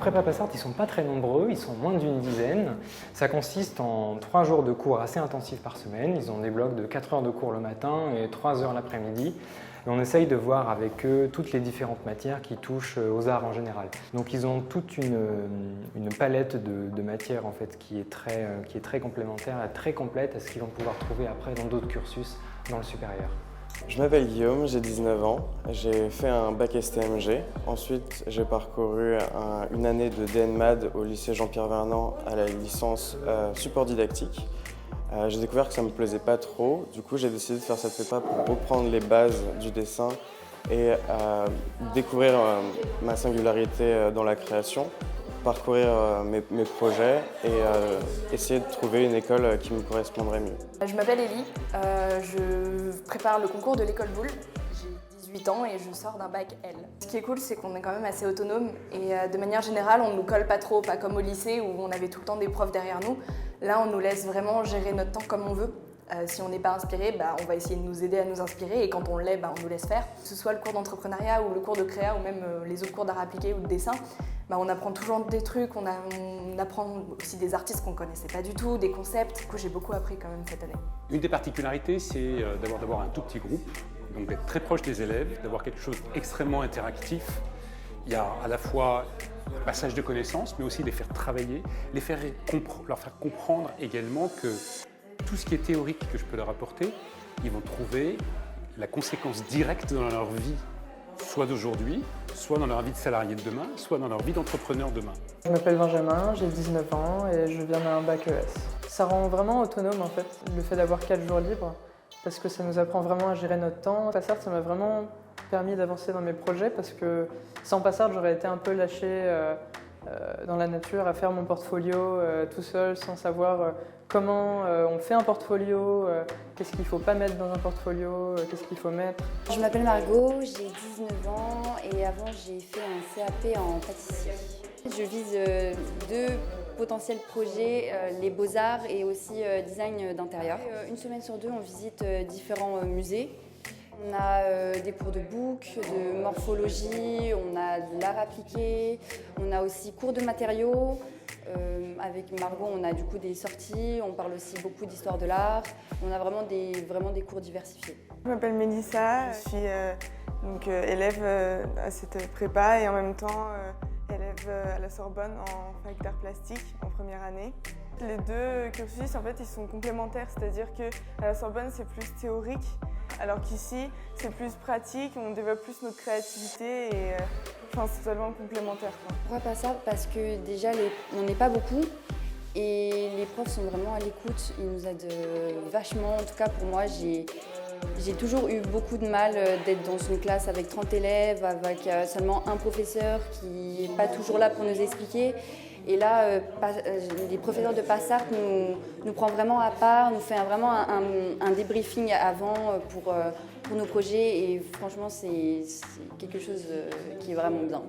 Prépa Passart, ils ne sont pas très nombreux, ils sont moins d'une dizaine. Ça consiste en 3 jours de cours assez intensifs par semaine. Ils ont des blocs de 4 heures de cours le matin et 3 heures l'après-midi. Et on essaye de voir avec eux toutes les différentes matières qui touchent aux arts en général. Donc ils ont toute une palette de matières en fait, qui est très complémentaire et très complète à ce qu'ils vont pouvoir trouver après dans d'autres cursus dans le supérieur. Je m'appelle Guillaume, j'ai 19 ans, j'ai fait un bac STMG. Ensuite, j'ai parcouru une année de DNMAD au lycée Jean-Pierre Vernant à la licence support didactique. J'ai découvert que ça ne me plaisait pas trop, du coup j'ai décidé de faire cette prépa pour reprendre les bases du dessin et découvrir ma singularité dans la création, parcourir mes projets et essayer de trouver une école qui me correspondrait mieux. Je m'appelle Élie, je prépare le concours de l'école Boulle. J'ai 18 ans et je sors d'un bac L. Ce qui est cool, c'est qu'on est quand même assez autonome et de manière générale, on ne nous colle pas trop, pas comme au lycée où on avait tout le temps des profs derrière nous. Là, on nous laisse vraiment gérer notre temps comme on veut. Si on n'est pas inspiré, on va essayer de nous aider à nous inspirer et quand on l'est, on nous laisse faire. Que ce soit le cours d'entrepreneuriat ou le cours de créa ou même les autres cours d'art appliqué ou de dessin, on apprend toujours des trucs, on apprend aussi des artistes qu'on ne connaissait pas du tout, des concepts. Du coup, j'ai beaucoup appris quand même cette année. Une des particularités, c'est d'avoir un tout petit groupe, donc d'être très proche des élèves, d'avoir quelque chose d'extrêmement interactif. Il y a à la fois le passage de connaissances, mais aussi les faire travailler, leur faire comprendre également que tout ce qui est théorique que je peux leur apporter, ils vont trouver la conséquence directe dans leur vie, soit d'aujourd'hui, soit dans leur vie de salarié de demain, soit dans leur vie d'entrepreneur demain. Je m'appelle Benjamin, j'ai 19 ans et je viens d'un bac ES. Ça rend vraiment autonome en fait, le fait d'avoir 4 jours libres, parce que ça nous apprend vraiment à gérer notre temps. Passart, ça m'a vraiment permis d'avancer dans mes projets parce que sans Passart, j'aurais été un peu lâché dans la nature à faire mon portfolio tout seul sans savoir comment on fait un portfolio, qu'est-ce qu'il ne faut pas mettre dans un portfolio, qu'est-ce qu'il faut mettre. Je m'appelle Margot, j'ai 19 ans et avant j'ai fait un CAP en pâtisserie. Je vise 2 potentiels projets, les beaux-arts et aussi design d'intérieur. Une semaine sur 2, on visite différents musées. On a des cours de book, de morphologie, on a de l'art appliqué, on a aussi cours de matériaux. Avec Margot, on a du coup des sorties, on parle aussi beaucoup d'histoire de l'art. On a vraiment des cours diversifiés. Je m'appelle Mélissa, je suis élève à cette prépa et en même temps élève à la Sorbonne en fac d'art plastique en première année. Les 2 cursus, en fait, ils sont complémentaires, c'est-à-dire qu'à la Sorbonne, c'est plus théorique, alors qu'ici, c'est plus pratique, on développe plus notre créativité et c'est totalement complémentaire. Pourquoi pas ça? Parce que déjà, on n'est pas beaucoup et les profs sont vraiment à l'écoute, ils nous aident vachement. En tout cas, pour moi, j'ai toujours eu beaucoup de mal d'être dans une classe avec 30 élèves, avec seulement un professeur qui n'est pas toujours là pour nous expliquer. Et là, les professeurs de Passart nous prend vraiment à part, nous fait vraiment un débriefing avant pour nos projets et franchement, c'est quelque chose qui est vraiment bien.